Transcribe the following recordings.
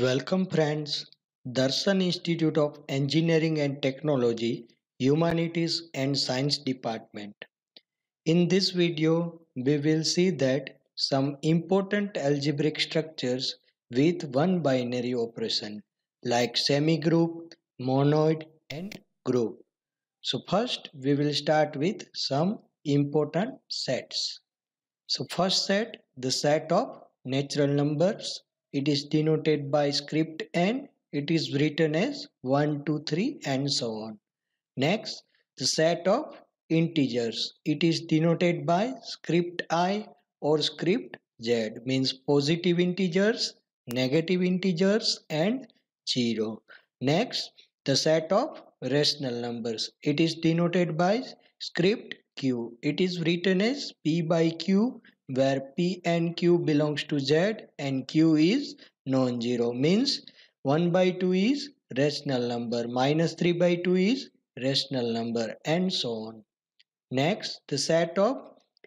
Welcome friends, Darshan Institute of Engineering and Technology, Humanities and Science Department. In this video, we will see that some important algebraic structures with one binary operation like semigroup, monoid and group. So first we will start with some important sets. So first set, the set of natural numbers. It is denoted by script n. It is written as 1, 2, 3 and so on. Next, the set of integers. It is denoted by script I or script z, means positive integers, negative integers and 0. Next, the set of rational numbers. It is denoted by script q. It is written as p by q, where p and q belongs to z and q is non-zero, means 1 by 2 is rational number, minus 3 by 2 is rational number and so on. Next, the set of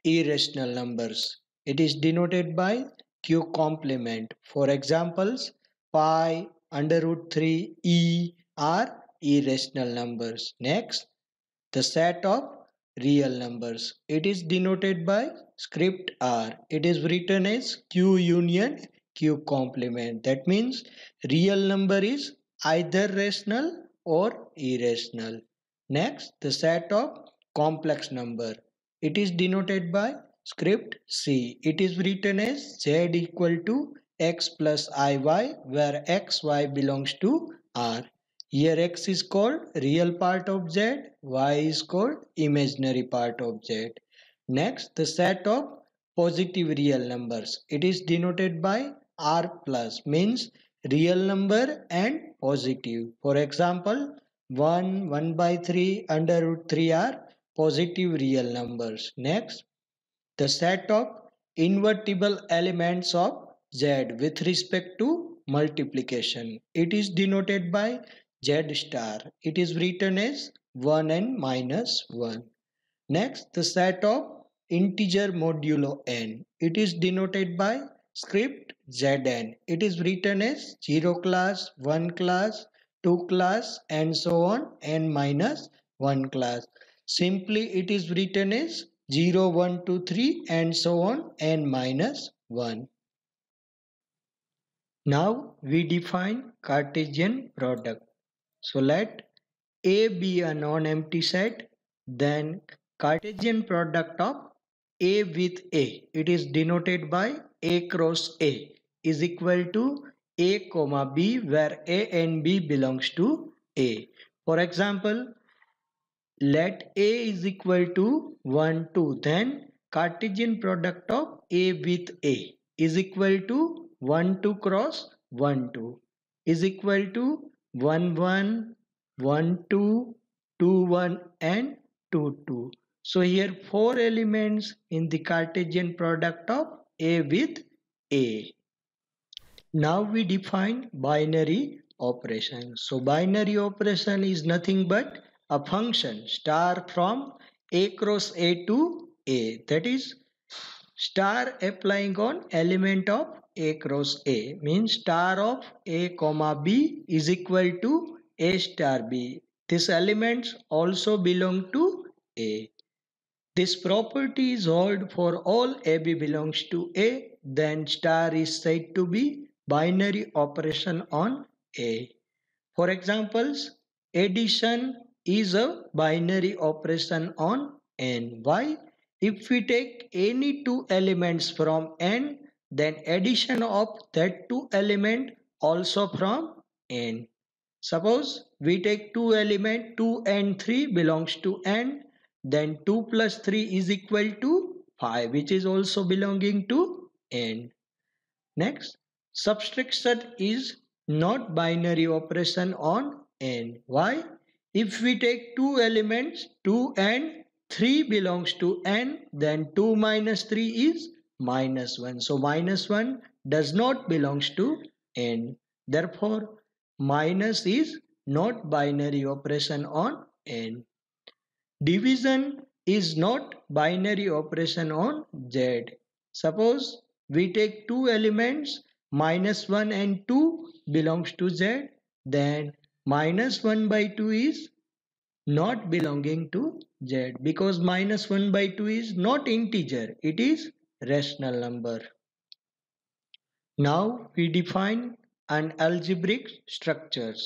irrational numbers. It is denoted by q complement. For examples, pi, under root 3, e are irrational numbers. Next, the set of real numbers. It is denoted by script r. It is written as q union q complement. That means real number is either rational or irrational. Next, the set of complex number. It is denoted by script C. It is written as Z equal to x plus iy, where xy belongs to R. Here x is called real part of Z, y is called imaginary part of Z. Next, the set of positive real numbers. It is denoted by R plus, means real number and positive. For example, 1, 1 by 3, under root 3 are positive real numbers. Next, the set of invertible elements of Z with respect to multiplication. It is denoted by Z star. It is written as 1 and minus 1. Next, the set of integer modulo n. It is denoted by script Zn. It is written as 0 class, 1 class, 2 class and so on n minus 1 class. Simply it is written as 0, 1, 2, 3 and so on n minus 1. Now we define Cartesian product. So let A be a non-empty set, then Cartesian product of A with A, it is denoted by A cross A, is equal to A comma B, where A and B belongs to A. For example, let A is equal to 1, 2, then Cartesian product of A with A is equal to 1, 2 cross 1, 2 is equal to 1, 1, 1, 2, 2, 1 and 2, 2. So here 4 elements in the Cartesian product of A with A. Now we define binary operation. So binary operation is nothing but a function star from A cross A to A. That is star applying on element of A cross A, means star of A comma B is equal to A star B. These elements also belong to A. This property is held for all AB belongs to A, then star is said to be binary operation on A. For examples, addition is a binary operation on N. Why? If we take any two elements from N, then addition of that two element also from N. Suppose we take two element 2 and 3 belongs to N, then 2 plus 3 is equal to 5, which is also belonging to N. Next, subtraction is not binary operation on N. Why? If we take two elements 2 and 3 belongs to N, then 2 minus 3 is minus 1. So minus 1 does not belongs to N. Therefore, minus is not binary operation on N. Division is not binary operation on Z. Suppose we take two elements minus 1 and 2 belongs to Z, then minus 1 by 2 is not belonging to Z because minus 1 by 2 is not integer, it is rational number. Now we define an algebraic structures.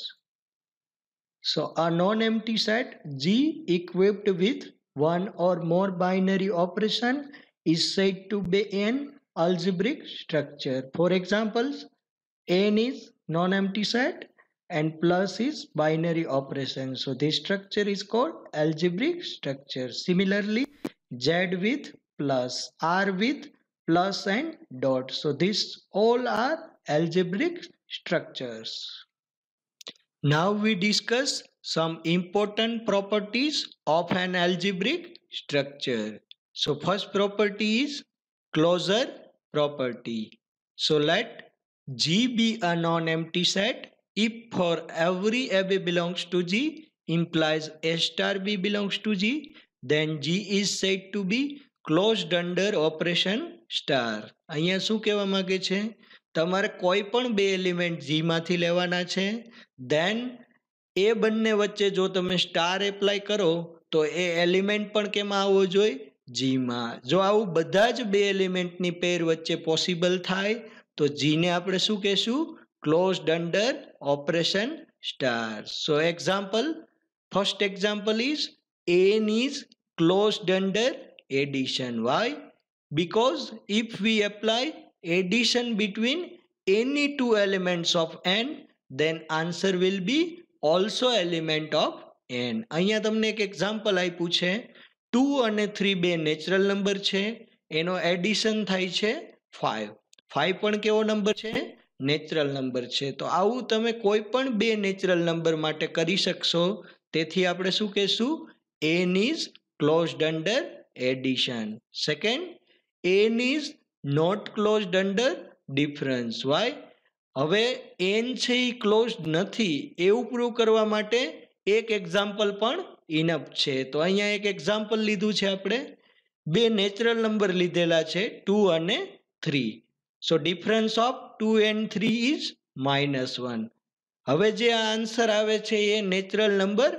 So a non-empty set G equipped with one or more binary operation is said to be an algebraic structure. For examples, N is non-empty set and plus is binary operation. So this structure is called algebraic structure. Similarly, Z with plus, R with plus and dot. So these all are algebraic structures. Now we discuss some important properties of an algebraic structure. So first property is closure property. So let G be a non-empty set if for every AB belongs to G implies A star B belongs to G, then G is said to be closed under operation star. અહીંયા શું કહેવા માંગે છે? તમારે કોઈ પણ બે element G માંથી લેવાના છે, then એ બંને વચ્ચે જો તમે સ્ટાર એપ્લાય કરો તો એ એલિમેન્ટ પણ કેમાં આવવો જોઈએ? G માં. જો આવું બધા જ બે એલિમેન્ટની પેર વચ્ચે પોસિબલ થાય તો G ને આપણે શું કહેશું? Closed under operation star. So example, first example is N is closed under addition. Why? Because if we apply addition between any two elements of N, then answer will be also element of N. અહીંયા તમને એક example આપ્યું છે 2 અને 3 બે natural number છે, એનો addition થાય છે 5. 5 પણ કેવો નંબર છે? નેચરલ નંબર છે. તો આવું તમે કોઈ પણ બે નેચરલ નંબર માટે કરી શકશો. તેથી આપણે શું કહેશું? N is closed under addition. Second, N is not closed under difference. Why? હવે N છે એ ક્લોઝડ નથી એવું પ્રૂવ કરવા માટે એક એક્ઝામ્પલ પણ ઇનફ છે. તો અહીંયા એક એક્ઝામ્પલ લીધું છે આપણે, બે નેચરલ નંબર લીધેલા છે 2 અને 3. સો ડિફરન્સ ઓફ 2 and 3 ઇઝ -1. હવે જે આ આન્સર આવે છે એ નેચરલ નંબર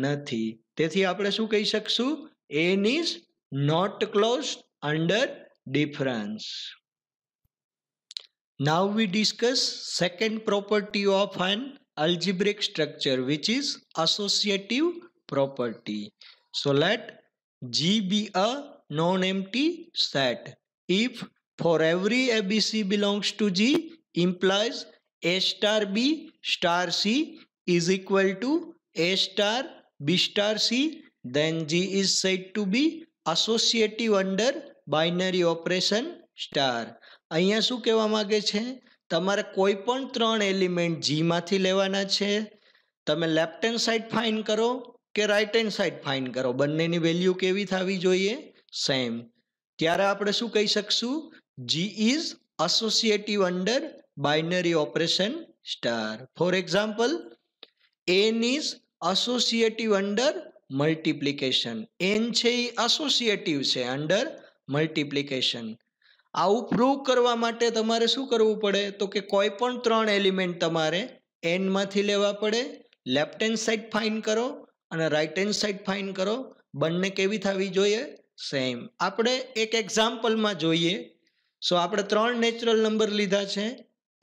નથી, તેથી આપણે શું કહી શકશું? N is not closed under difference. Now we discuss second property of an algebraic structure, which is associative property. So let G be a non-empty set if for every ABC belongs to G implies A star B star C is equal to A star B star C, then G is said to be associative under binary operation star. અહીંયા શું કહેવા માંગે છે? તમારે કોઈ પણ ત્રણ element G માંથી લેવાના છે. તમે લેફ્ટ હેન્ડ સાઈડ ફાઇન્ડ કરો કે રાઈટ હેન્ડ સાઈડ ફાઇન્ડ કરો, બંનેની વેલ્યુ કેવી થવી જોઈએ? સેમ. ત્યારે આપણે શું કહી શકશું? G is associative under binary operation star. For example, N is associative under multiplication. N છે એ associative છે under multiplication. આવું પ્રૂવ કરવા માટે તમારે શું કરવું પડે? તો કે કોઈ પણ ત્રણ એલિમેન્ટ તમારે N માંથી લેવા પડે, લેફ્ટ હેન્ડ સાઈડ ફાઇન્ડ કરો અને રાઈટ હેન્ડ સાઈડ ફાઇન્ડ કરો, બંને કેવી થવી જોઈએ? સેમ. આપણે એક એક્ઝામ્પલમાં જોઈએ. સો આપણે ત્રણ નેચરલ નંબર લીધા છે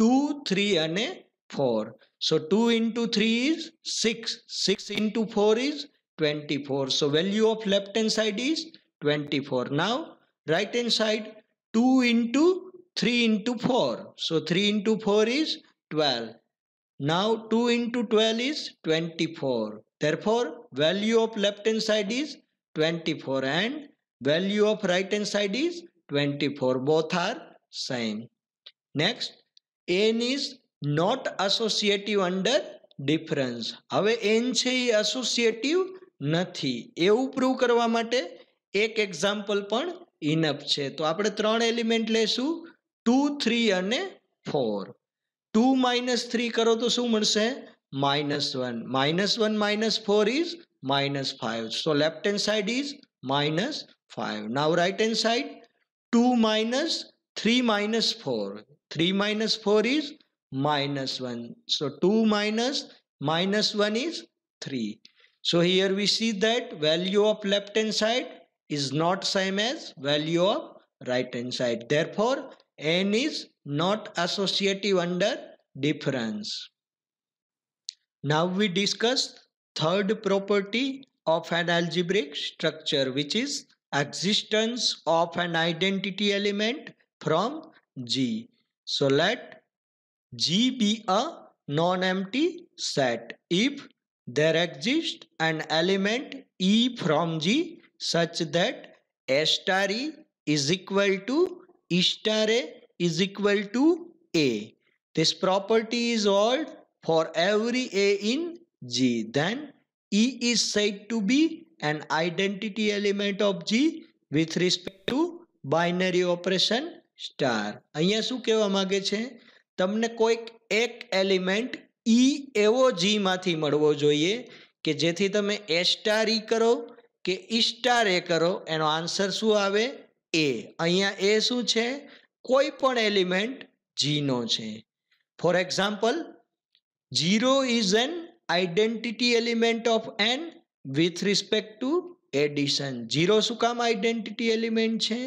2, 3 અને 4. સો 2 into 3 is 6. 6 into 4 is 24. So value of left hand side is 24. Now right hand side 2 into 3 into 4. So 3 into 4 is 12. Now 2 into 12 is 24. Therefore value of left hand side is 24 and value of right hand side is 24. Both are same. Next, N is not associative under difference. હવે N છે એ associative નથી એવું prove કરવા માટે એક example પણ enough છે. તો આપણે ત્રણ એલિમેન્ટ લેશું 2, 3 અને 4. 2 minus 3 કરો તો શું મળશે? -1. -1 minus 4 is -5. So left hand side is -5. Now right hand side 2 minus 3 minus 4. 3 minus 4 is minus 1. So 2 minus minus 1 is 3. So here we see that value of left hand side is not same as value of right hand side. Therefore, n is not associative under difference. Now we discuss third property of an algebraic structure, which is existence of an identity element from G. So let G be a non-empty set if there exists an element E from G such that A star E is equal to E star A is equal to A. This property is old for every A in G. Then E is said to be an identity element of G with respect to binary operation star. અહીંયા શું કહેવા માંગે છે? તમને કોઈક એક element ઈ એવો જી માંથી મળવો જોઈએ કે જેથી તમે એ સ્ટાર ઈ કરો કે ઈ સ્ટાર એ કરો એનો આન્સર શું આવે? એ. અહીંયા એ શું છે? કોઈ પણ એલિમેન્ટ જી નો છે. For example, 0 is an identity element of n with respect to addition. 0 શું કામ આઈડેન્ટિટી એલિમેન્ટ છે?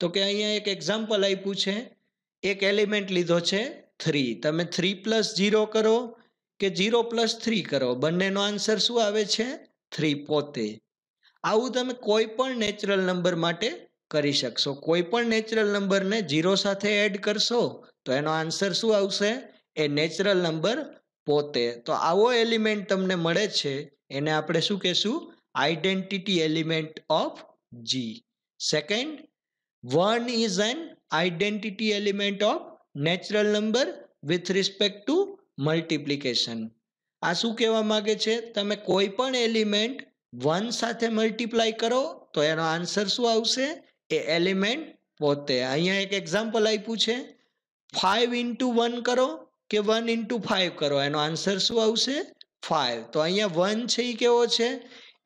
તો કે અહીંયા એક એક્ઝામ્પલ આપ્યું છે. એક એલિમેન્ટ લીધો છે 3. તમે 3 પ્લસ 0 કરો કે 0 પ્લસ 3 કરો, બંનેનો આન્સર શું આવે છે? 3 પોતે. આવું તમે કોઈ પણ નેચરલ નંબર માટે કરી શકશો. કોઈ પણ નેચરલ નંબરને 0 સાથે એડ કરશો તો એનો આન્સર શું આવશે? એ નેચરલ નંબર પોતે. તો આવો એલિમેન્ટ તમને મળે છે એને આપણે શું કહેશું? Identity element of G. Second, 1 is an identity element of natural number with respect to multiplication. આ શું કહેવા માંગે છે? તમે કોઈ પણ એલિમેન્ટ 1 સાથે મલ્ટીપ્લાય કરો તો એનો આન્સર શું આવશે? એ એલિમેન્ટ પોતે. અહીંયા એક એક્ઝામ્પલ આપ્યું છે. 5 into 1 કરો કે 1 into 5 કરો, એનો આન્સર શું આવશે? 5. તો અહીંયા 1 છે એ કેવો છે?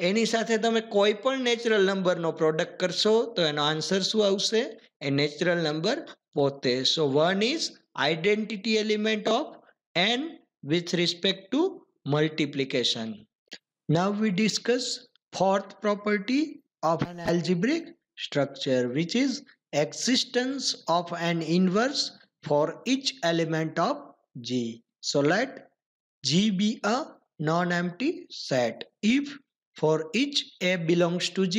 એની સાથે તમે કોઈ પણ નેચરલ નંબરનો પ્રોડક્ટ કરશો તો એનો આન્સર શું આવશે? એ નેચરલ નંબર પોતે. સો 1 is identity element of n with respect to multiplication. Now we discuss fourth property of an algebraic structure, which is existence of an inverse for each element of G. So let G be a non-empty set if for each A belongs to G,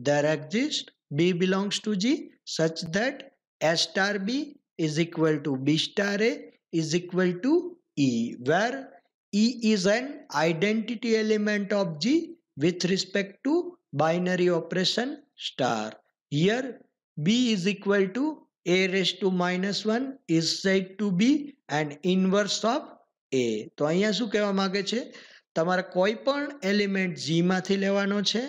there exists B belongs to G such that A star B is equal to B star A is equal to E, where E is an identity element of G with respect to binary operation star. Here B is equal to A raised to minus 1 is said to be an inverse of A. તો અહીંયા શું કહેવા માંગે છે? તમારે કોઈ પણ element જી માંથી લેવાનો છે.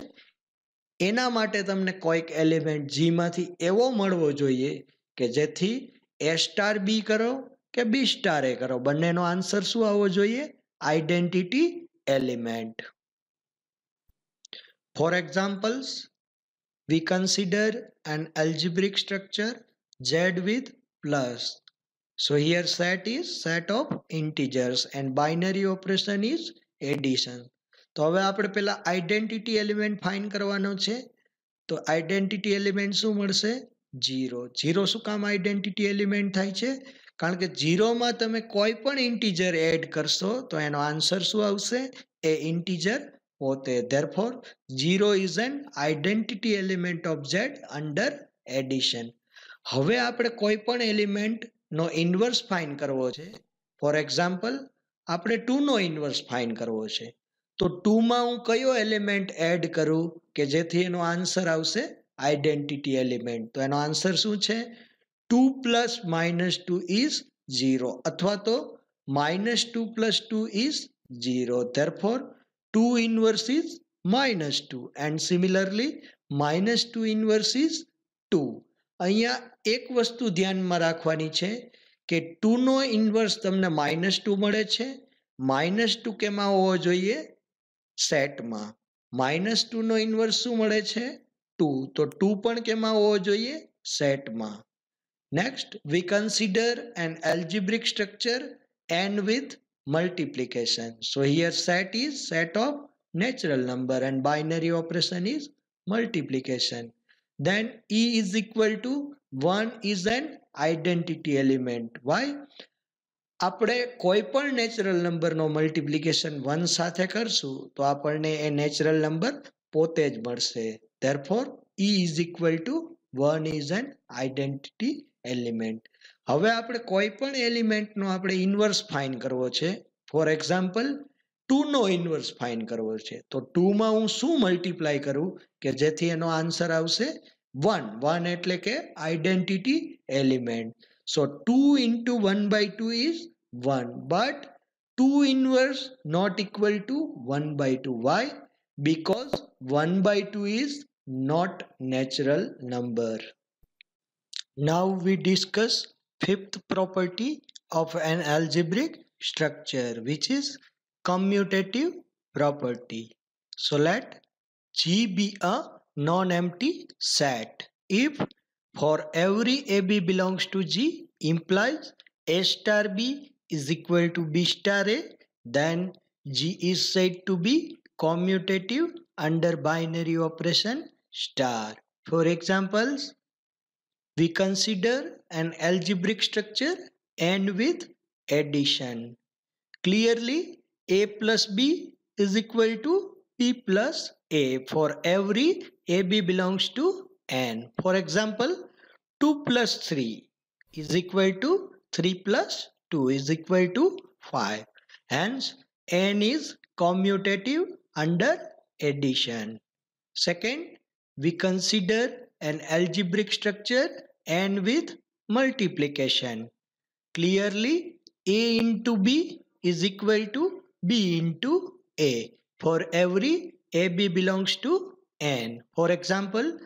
એના માટે તમને કોઈક એલિમેન્ટ જી માંથી એવો મળવો જોઈએ કે જેથી એ સ્ટાર બી કરો કે બી સ્ટાર એ કરો, બંનેનો આન્સર શું આવવો જોઈએ? Identity element. For examples, we consider an algebraic structure Z with plus. So here set is set of integers and binary operation is addition. તો હવે આપણે પહેલા આઈડેન્ટિટી એલિમેન્ટ ફાઇન્ડ કરવાનો છે. તો આઈડેન્ટિટી એલિમેન્ટ શું મળશે? 0. 0 શું કામ આઈડેન્ટિટી એલિમેન્ટ થાય છે? કારણ કે 0 માં તમે કોઈ પણ ઇન્ટીજર એડ કરશો તો એનો આન્સર શું આવશે? એ ઇન્ટીજર પોતે. Therefore 0 is an identity element of Z under addition. હવે આપણે કોઈ પણ એલિમેન્ટ નો ઇન્વર્સ ફાઇન્ડ કરવો છે. ફોર એક્ઝામ્પલ, આપણે 2 નો ઇન્વર્સ ફાઇન્ડ કરવો છે. તો 2 માં હું કયો એલિમેન્ટ એડ કરું કે જેથી એનો આન્સર આવશે? Identity element. તો એનો આન્સર શું છે? 2 plus minus 2 is 0 અથવા તો minus 2 plus 2 is 0. Therefore 2 inverse is minus 2 and similarly minus 2 inverse is 2. અહીંયા એક વસ્તુ ધ્યાનમાં રાખવાની છે કે 2 નો ઇન્વર્સ તમને -2 મળે છે. -2 કેમાં હોવો જોઈએ? સેટમાં. -2 નો ઇન્વર્સ શું મળે છે? 2. તો 2 પણ કેમાં હોવો જોઈએ? સેટમાં. Next, we consider an algebraic structure n with multiplication. So here set is set of natural number and binary operation is multiplication. Then E is equal to 1 is an identity element. Why? આપણે કોઈ પણ natural નંબરનો multiplication 1 સાથે કરશું તો આપણને એ natural number પોતે જ મળશે. Therefore, E is equal to 1 is an identity element. હવે આપણે કોઈ પણ એલિમેન્ટનો આપણે ઇન્વર્સ ફાઇન્ડ કરવો છે. ફોર એક્ઝામ્પલ 2 નો ઇન્વર્સ ફાઇન્ડ કરવો છે. તો 2 માં હું શું મલ્ટીપ્લાય કરું કે જેથી એનો આન્સર આવશે 1. 1 એટલે કે identity element. So 2 into 1 by 2 is 1, but 2 inverse not equal to 1 by 2. Why? Because 1 by 2 is not natural number. Now we discuss fifth property of an algebraic structure, which is commutative property. So let G be a non-empty set if for every AB belongs to G implies A star B is equal to B star A, then G is said to be commutative under binary operation star. For examples, we consider an algebraic structure and with addition. Clearly, A plus B is equal to B plus A for every AB belongs to N. For example, 2 plus 3 is equal to 3 plus 2 is equal to 5. Hence, N is commutative under addition. Second, we consider an algebraic structure and with multiplication. Clearly, A into B is equal to B into A for every AB belongs to N. For example,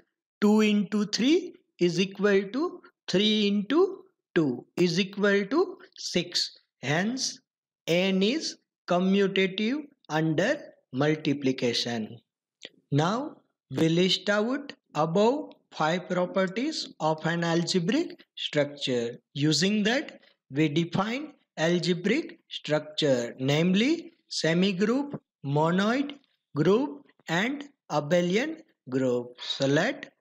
2 into 3 is equal to 3 into 2 is equal to 6. Hence, N is commutative under multiplication. Now, we list out above 5 properties of an algebraic structure. Using that, we define algebraic structure, namely semigroup, monoid, group and abelian group. So let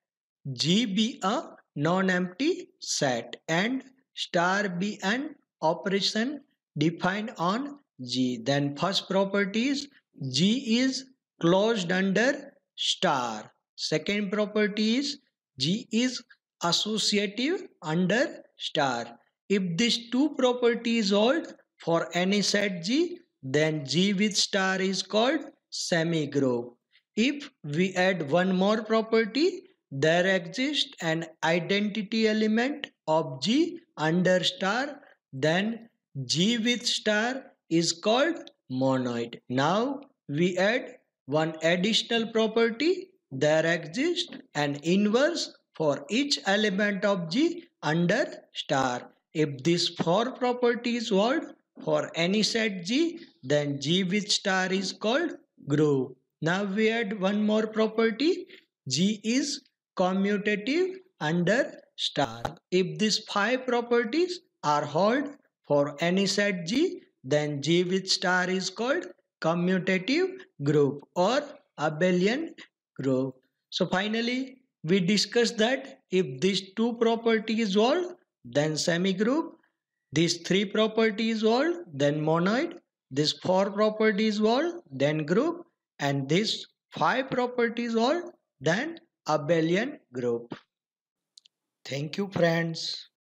G be a non-empty set and star be an operation defined on G. Then first property is G is closed under star. Second property is G is associative under star. If these two properties hold for any set G, then G with star is called semigroup. If we add one more property, there exists an identity element of G under star, then G with star is called monoid. Now we add one additional property. There exists an inverse for each element of G under star. If these 4 properties hold for any set G, then G with star is called group. Now we add one more property. G is commutative under star. If these 5 properties are held for any set G, then G with star is called commutative group or abelian group. So finally, we discussed that if these 2 properties hold, then semigroup. These 3 properties hold, then monoid. These 4 properties hold, then group. And these 5 properties hold, then abelian group. Thank you, friends.